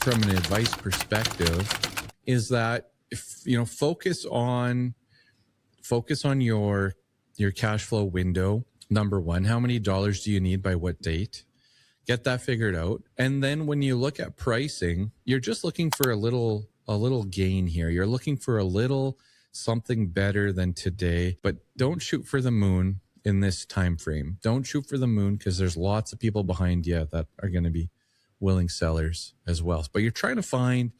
from an advice perspective is that if focus on your cash flow window. Number one, how many dollars do you need by what date? Get that figured out. And then when you look at pricing, you're just looking for a little gain here. You're looking for a little something better than today, but don't shoot for the moon in this time frame. Don't shoot for the moon because there's lots of people behind you that are going to be willing sellers as well. But you're trying to find,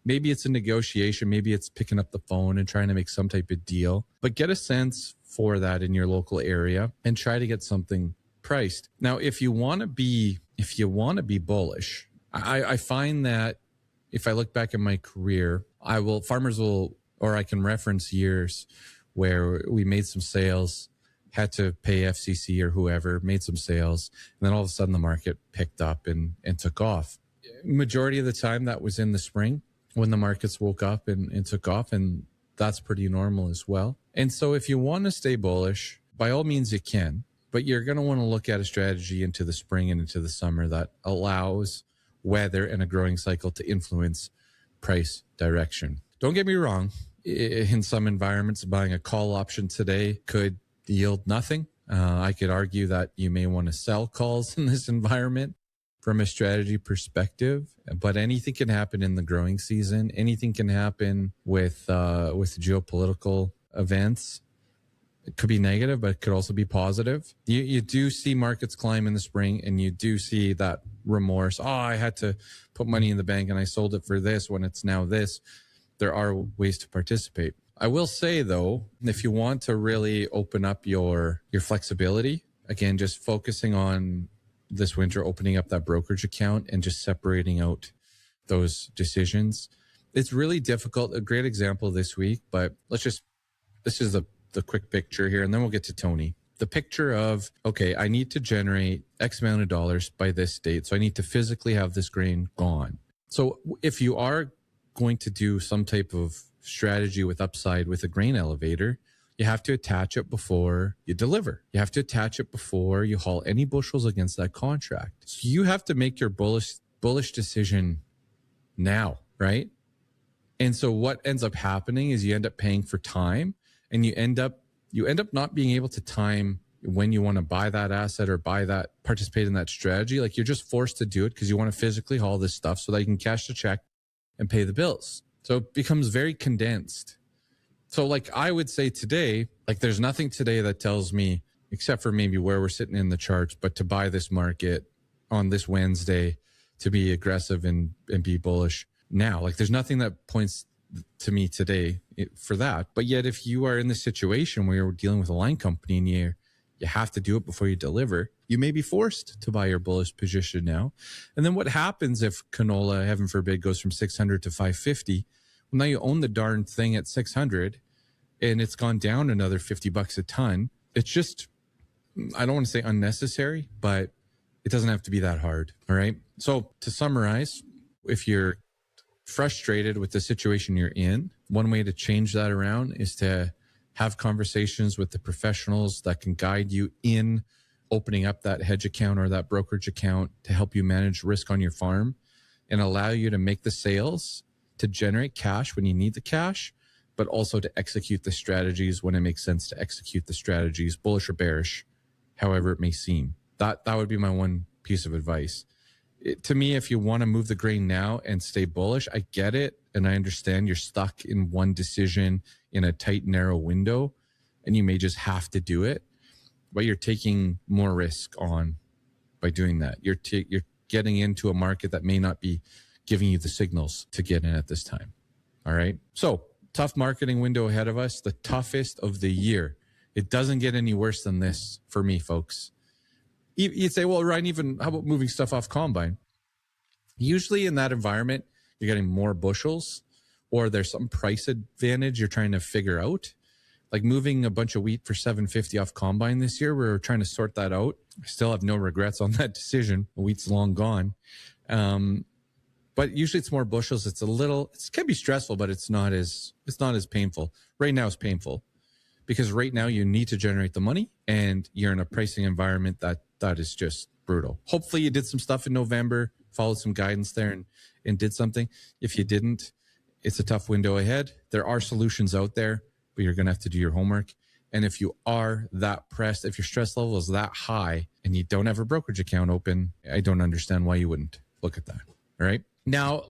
maybe it's a negotiation, maybe it's picking up the phone and trying to make some type of deal, but get a sense for that in your local area and try to get something priced. Now, if you want to be bullish, I find that if I look back at my career, I can reference years where we made some sales, had to pay FCC or whoever, made some sales, and then all of a sudden the market picked up and took off. Majority of the time that was in the spring when the markets woke up and took off, and that's pretty normal as well. And so if you want to stay bullish, by all means you can, but you're going to want to look at a strategy into the spring and into the summer that allows weather and a growing cycle to influence price direction. Don't get me wrong. In some environments, buying a call option today could yield nothing. I could argue that you may want to sell calls in this environment from a strategy perspective, but anything can happen in the growing season. Anything can happen with geopolitical events. It could be negative, but it could also be positive. You do see markets climb in the spring, and you do see that remorse. Oh, I had to put money in the bank and I sold it for this when it's now this. There are ways to participate. I will say, though, if you want to really open up your flexibility, again, just focusing on this winter, opening up that brokerage account and just separating out those decisions. It's really difficult. A great example this week, but this is the quick picture here, and then we'll get to Tony. The picture of, okay, I need to generate X amount of dollars by this date, so I need to physically have this grain gone. So if you are going to do some type of strategy with upside with a grain elevator, you have to attach it before you deliver. You have to attach it before you haul any bushels against that contract. So you have to make your bullish decision now, right? And so what ends up happening is you end up paying for time, and you end up not being able to time when you want to buy that asset or participate in that strategy. Like, you're just forced to do it because you want to physically haul this stuff so that you can cash the check and pay the bills. So it becomes very condensed. So like I would say today, like there's nothing today that tells me, except for maybe where we're sitting in the charts, but to buy this market on this Wednesday, to be aggressive and be bullish now. Like there's nothing that points to me today for that. But yet if you are in the situation where you're dealing with a line company and you have to do it before you deliver, you may be forced to buy your bullish position now. And then what happens if canola, heaven forbid, goes from 600 to 550? Well, now you own the darn thing at 600 and it's gone down another $50 a ton. It's just, I don't want to say unnecessary, but it doesn't have to be that hard. All right. So to summarize, if you're frustrated with the situation you're in, one way to change that around is to have conversations with the professionals that can guide you in opening up that hedge account or that brokerage account to help you manage risk on your farm and allow you to make the sales to generate cash when you need the cash, but also to execute the strategies when it makes sense to execute the strategies, bullish or bearish, however it may seem. That would be my one piece of advice. To me, if you want to move the grain now and stay bullish, I get it. And I understand you're stuck in one decision in a tight, narrow window, and you may just have to do it, but you're taking more risk on by doing that. You're getting into a market that may not be giving you the signals to get in at this time. All right. So tough marketing window ahead of us, the toughest of the year. It doesn't get any worse than this for me, folks. You'd say, well, Ryan, how about moving stuff off combine? Usually in that environment, you're getting more bushels, or there's some price advantage you're trying to figure out. Like moving a bunch of wheat for $7.50 off combine this year, we're trying to sort that out. I still have no regrets on that decision. Wheat's long gone. But usually it's more bushels. It can be stressful, but it's not as painful. Right now it's painful because right now you need to generate the money and you're in a pricing environment that is just brutal. Hopefully you did some stuff in November. followed some guidance there and did something. If you didn't, it's a tough window ahead. There are solutions out there, but you're going to have to do your homework. And if you are that pressed, if your stress level is that high and you don't have a brokerage account open, I don't understand why you wouldn't look at that. All right. Now,